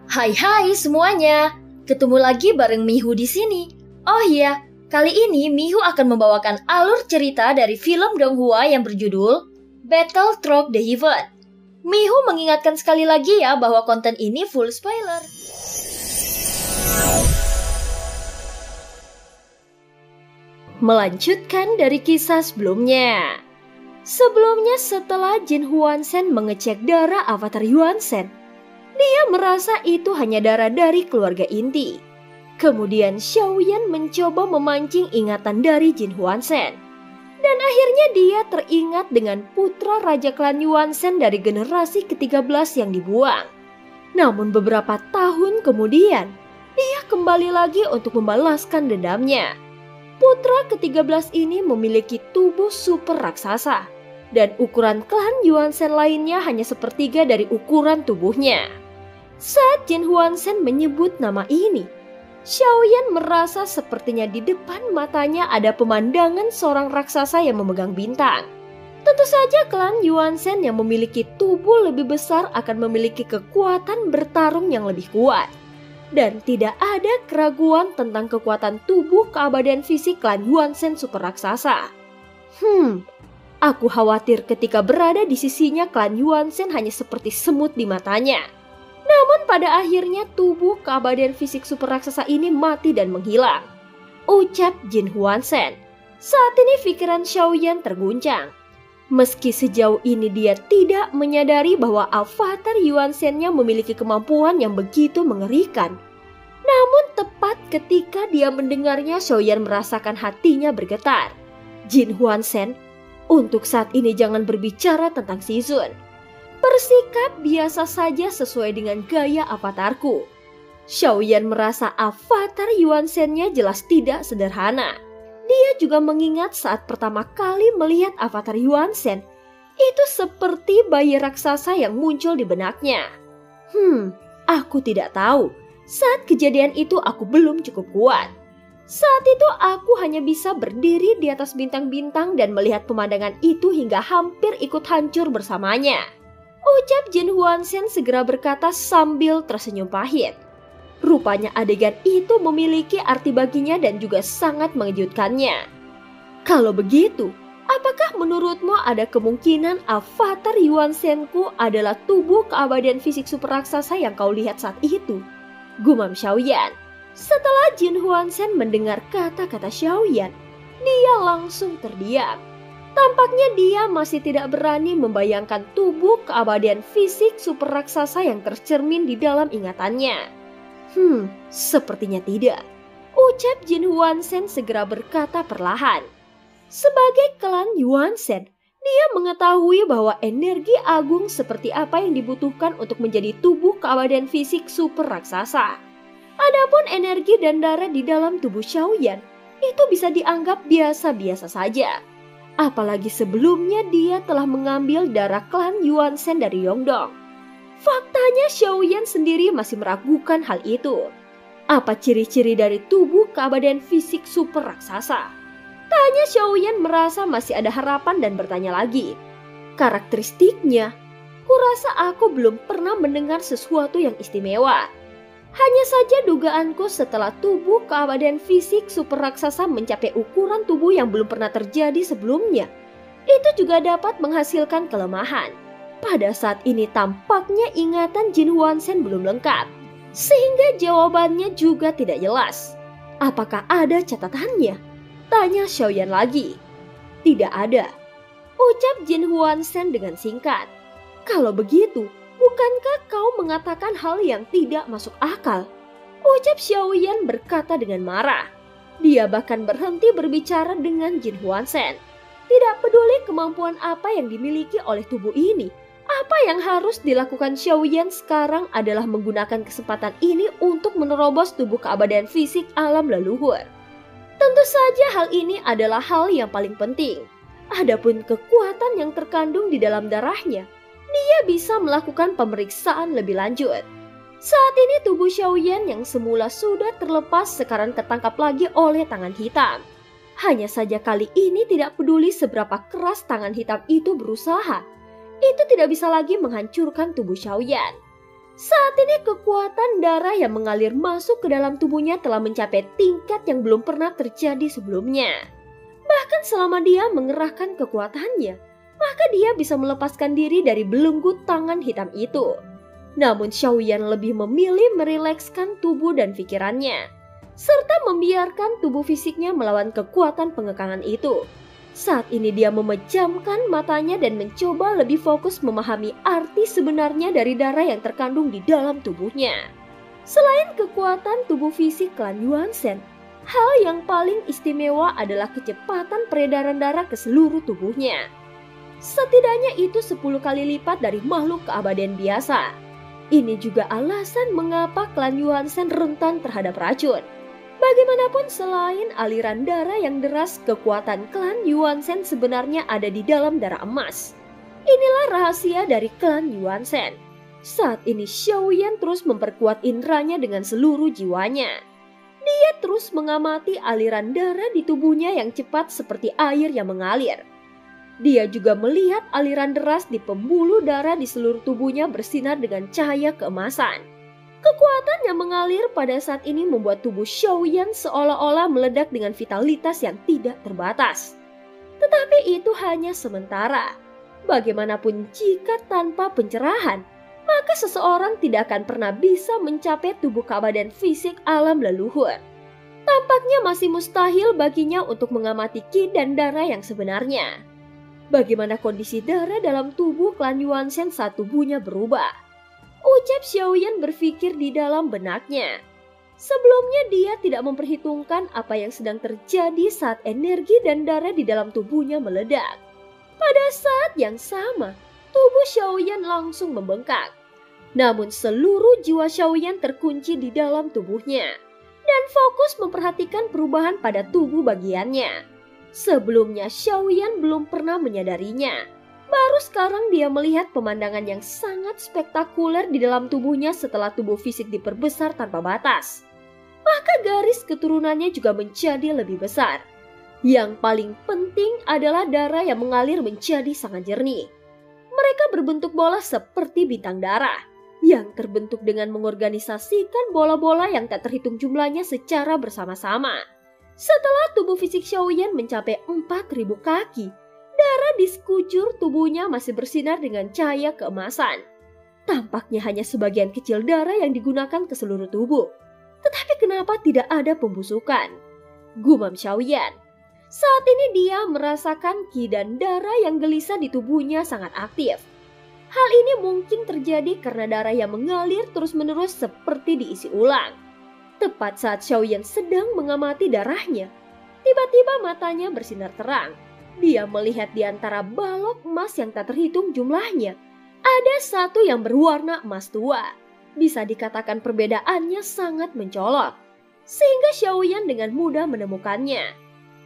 Hai semuanya, ketemu lagi bareng Mihu di sini. Oh iya, kali ini Mihu akan membawakan alur cerita dari film Donghua yang berjudul Battle Through the Heaven. Mihu mengingatkan sekali lagi ya bahwa konten ini full spoiler. Melanjutkan dari kisah sebelumnya. Sebelumnya setelah Jin Huansen mengecek darah avatar Yuansen, dia merasa itu hanya darah dari keluarga inti. Kemudian Xiaoyan mencoba memancing ingatan dari Jin Huansen. Dan akhirnya dia teringat dengan putra Raja Klan Yuansen dari generasi ke-13 yang dibuang. Namun beberapa tahun kemudian, dia kembali lagi untuk membalaskan dendamnya. Putra ke-13 ini memiliki tubuh super raksasa. Dan ukuran klan Yuansen lainnya hanya sepertiga dari ukuran tubuhnya. Saat Jin Huansen menyebut nama ini, Xiaoyan merasa sepertinya di depan matanya ada pemandangan seorang raksasa yang memegang bintang. Tentu saja klan Yuansen yang memiliki tubuh lebih besar akan memiliki kekuatan bertarung yang lebih kuat. Dan tidak ada keraguan tentang kekuatan tubuh keabadian fisik klan Yuansen super raksasa. Aku khawatir ketika berada di sisinya klan Yuansen hanya seperti semut di matanya. Namun pada akhirnya tubuh keabadian fisik super raksasa ini mati dan menghilang. Ucap Jin Huansen. Saat ini pikiran Xiaoyan terguncang. Meski sejauh ini dia tidak menyadari bahwa avatar Yuansennya memiliki kemampuan yang begitu mengerikan. Namun tepat ketika dia mendengarnya, Xiaoyan merasakan hatinya bergetar. Jin Huansen, untuk saat ini jangan berbicara tentang Shizun. Bersikap biasa saja sesuai dengan gaya avatarku. Xiaoyan merasa avatar Yuansennya jelas tidak sederhana. Dia juga mengingat saat pertama kali melihat avatar Yuansen, itu seperti bayi raksasa yang muncul di benaknya. Aku tidak tahu. Saat kejadian itu aku belum cukup kuat. Saat itu aku hanya bisa berdiri di atas bintang-bintang dan melihat pemandangan itu hingga hampir ikut hancur bersamanya. Ucap Jin Huansen segera berkata sambil tersenyum pahit. Rupanya adegan itu memiliki arti baginya dan juga sangat mengejutkannya. Kalau begitu, apakah menurutmu ada kemungkinan avatar Yuansenku adalah tubuh keabadian fisik super raksasa yang kau lihat saat itu? Gumam Xiaoyan. Setelah Jin Huansen mendengar kata-kata Xiaoyan, dia langsung terdiam. Tampaknya dia masih tidak berani membayangkan tubuh keabadian fisik super raksasa yang tercermin di dalam ingatannya. Sepertinya tidak. Ucap Jin Huansen segera berkata perlahan. Sebagai klan Yuansen, dia mengetahui bahwa energi agung seperti apa yang dibutuhkan untuk menjadi tubuh keabadian fisik super raksasa. Adapun energi dan darah di dalam tubuh Xiaoyan, itu bisa dianggap biasa-biasa saja. Apalagi sebelumnya dia telah mengambil darah klan Yuansen dari Yongdong. Faktanya Xiaoyan sendiri masih meragukan hal itu. Apa ciri-ciri dari tubuh keabadian fisik super raksasa? Tanya Xiaoyan merasa masih ada harapan dan bertanya lagi. Karakteristiknya, kurasa aku belum pernah mendengar sesuatu yang istimewa. Hanya saja dugaanku setelah tubuh keabadian fisik super raksasa mencapai ukuran tubuh yang belum pernah terjadi sebelumnya, itu juga dapat menghasilkan kelemahan. Pada saat ini tampaknya ingatan Jin Huansen belum lengkap, sehingga jawabannya juga tidak jelas. Apakah ada catatannya? Tanya Xiaoyan lagi. Tidak ada. Ucap Jin Huansen dengan singkat. Kalau begitu, bukankah kau mengatakan hal yang tidak masuk akal? Ucap Xiaoyan berkata dengan marah. Dia bahkan berhenti berbicara dengan Jin Huansen. Tidak peduli kemampuan apa yang dimiliki oleh tubuh ini. Apa yang harus dilakukan Xiaoyan sekarang adalah menggunakan kesempatan ini untuk menerobos tubuh keabadian fisik alam leluhur. Tentu saja hal ini adalah hal yang paling penting. Adapun kekuatan yang terkandung di dalam darahnya, dia bisa melakukan pemeriksaan lebih lanjut. Saat ini tubuh Xiaoyan yang semula sudah terlepas sekarang tertangkap lagi oleh tangan hitam. Hanya saja kali ini tidak peduli seberapa keras tangan hitam itu berusaha, itu tidak bisa lagi menghancurkan tubuh Xiaoyan. Saat ini ini kekuatan darah yang mengalir masuk ke dalam tubuhnya telah mencapai tingkat yang belum pernah terjadi sebelumnya. Bahkan selama dia mengerahkan kekuatannya, maka dia bisa melepaskan diri dari belenggu tangan hitam itu. Namun Xiaoyan lebih memilih merilekskan tubuh dan pikirannya, serta membiarkan tubuh fisiknya melawan kekuatan pengekangan itu. Saat ini dia memejamkan matanya dan mencoba lebih fokus memahami arti sebenarnya dari darah yang terkandung di dalam tubuhnya. Selain kekuatan tubuh fisik klan Yuan Shen, hal yang paling istimewa adalah kecepatan peredaran darah ke seluruh tubuhnya. Setidaknya itu 10 kali lipat dari makhluk keabadian biasa. Ini juga alasan mengapa klan Yuan Shen rentan terhadap racun. Bagaimanapun selain aliran darah yang deras, kekuatan klan Yuan Shen sebenarnya ada di dalam darah emas. Inilah rahasia dari klan Yuan Shen. Saat ini Xiaoyan terus memperkuat indranya dengan seluruh jiwanya. Dia terus mengamati aliran darah di tubuhnya yang cepat seperti air yang mengalir. Dia juga melihat aliran deras di pembuluh darah di seluruh tubuhnya bersinar dengan cahaya keemasan. Kekuatan yang mengalir pada saat ini membuat tubuh Xiaoyan seolah-olah meledak dengan vitalitas yang tidak terbatas. Tetapi itu hanya sementara. Bagaimanapun jika tanpa pencerahan, maka seseorang tidak akan pernah bisa mencapai tubuh keabadian fisik alam leluhur. Tampaknya masih mustahil baginya untuk mengamati ki dan darah yang sebenarnya. Bagaimana kondisi darah dalam tubuh klan Yuan Shen saat tubuhnya berubah? Ucap Xiaoyan berpikir di dalam benaknya. Sebelumnya dia tidak memperhitungkan apa yang sedang terjadi saat energi dan darah di dalam tubuhnya meledak. Pada saat yang sama, tubuh Xiaoyan langsung membengkak. Namun seluruh jiwa Xiaoyan terkunci di dalam tubuhnya dan fokus memperhatikan perubahan pada tubuh bagiannya. Sebelumnya Xiaoyan belum pernah menyadarinya. Baru sekarang dia melihat pemandangan yang sangat spektakuler di dalam tubuhnya setelah tubuh fisik diperbesar tanpa batas. Maka garis keturunannya juga menjadi lebih besar. Yang paling penting adalah darah yang mengalir menjadi sangat jernih. Mereka berbentuk bola seperti bintang darah, yang terbentuk dengan mengorganisasikan bola-bola yang tak terhitung jumlahnya secara bersama-sama. Setelah tubuh fisik Xiaoyan mencapai 4.000 kaki, darah di sekujur tubuhnya masih bersinar dengan cahaya keemasan. Tampaknya hanya sebagian kecil darah yang digunakan ke seluruh tubuh. Tetapi kenapa tidak ada pembusukan? Gumam Xiaoyan. Saat ini dia merasakan ki dan darah yang gelisah di tubuhnya sangat aktif. Hal ini mungkin terjadi karena darah yang mengalir terus-menerus seperti diisi ulang. Tepat saat Xiaoyan sedang mengamati darahnya, tiba-tiba matanya bersinar terang. Dia melihat di antara balok emas yang tak terhitung jumlahnya, ada satu yang berwarna emas tua. Bisa dikatakan perbedaannya sangat mencolok, sehingga Xiaoyan dengan mudah menemukannya.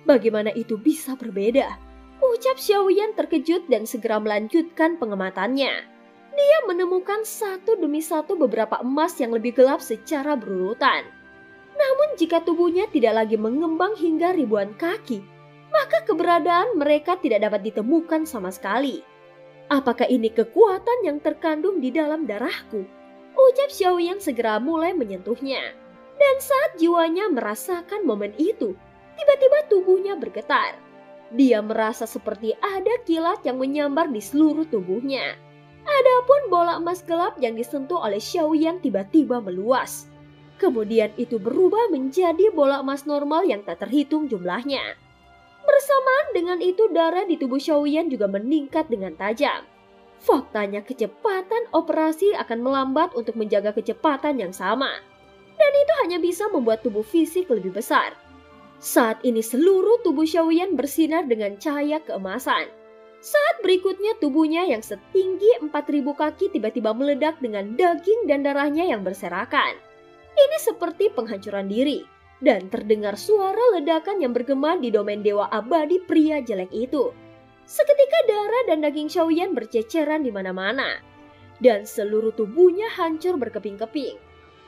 Bagaimana itu bisa berbeda? Ucap Xiaoyan terkejut dan segera melanjutkan pengamatannya. Dia menemukan satu demi satu beberapa emas yang lebih gelap secara berurutan. Namun jika tubuhnya tidak lagi mengembang hingga ribuan kaki, maka keberadaan mereka tidak dapat ditemukan sama sekali. Apakah ini kekuatan yang terkandung di dalam darahku? Ucap Xiaoyan segera mulai menyentuhnya. Dan saat jiwanya merasakan momen itu, tiba-tiba tubuhnya bergetar. Dia merasa seperti ada kilat yang menyambar di seluruh tubuhnya. Adapun bola emas gelap yang disentuh oleh Xiaoyan tiba-tiba meluas. Kemudian itu berubah menjadi bola emas normal yang tak terhitung jumlahnya. Bersamaan dengan itu darah di tubuh Xiaoyan juga meningkat dengan tajam. Faktanya kecepatan operasi akan melambat untuk menjaga kecepatan yang sama. Dan itu hanya bisa membuat tubuh fisik lebih besar. Saat ini seluruh tubuh Xiaoyan bersinar dengan cahaya keemasan. Saat berikutnya tubuhnya yang setinggi 4.000 kaki tiba-tiba meledak dengan daging dan darahnya yang berserakan. Ini seperti penghancuran diri. Dan terdengar suara ledakan yang bergema di domain dewa abadi pria jelek itu. Seketika darah dan daging Xiaoyan berceceran di mana-mana. Dan seluruh tubuhnya hancur berkeping-keping.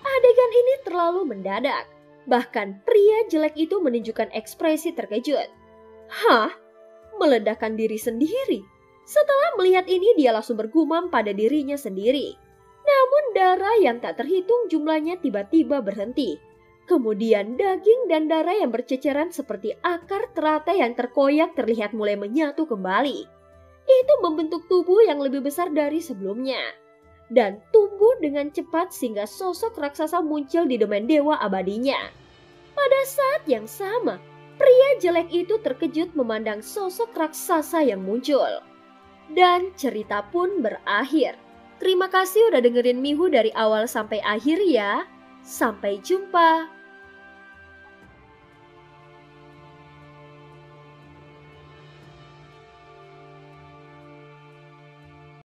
Adegan ini terlalu mendadak. Bahkan pria jelek itu menunjukkan ekspresi terkejut. Hah? Meledakkan diri sendiri? Setelah melihat ini dia langsung bergumam pada dirinya sendiri. Namun darah yang tak terhitung jumlahnya tiba-tiba berhenti. Kemudian daging dan darah yang berceceran seperti akar teratai yang terkoyak terlihat mulai menyatu kembali. Itu membentuk tubuh yang lebih besar dari sebelumnya. Dan tumbuh dengan cepat sehingga sosok raksasa muncul di domain dewa abadinya. Pada saat yang sama, pria jelek itu terkejut memandang sosok raksasa yang muncul. Dan cerita pun berakhir. Terima kasih udah dengerin Mihu dari awal sampai akhir ya. Sampai jumpa.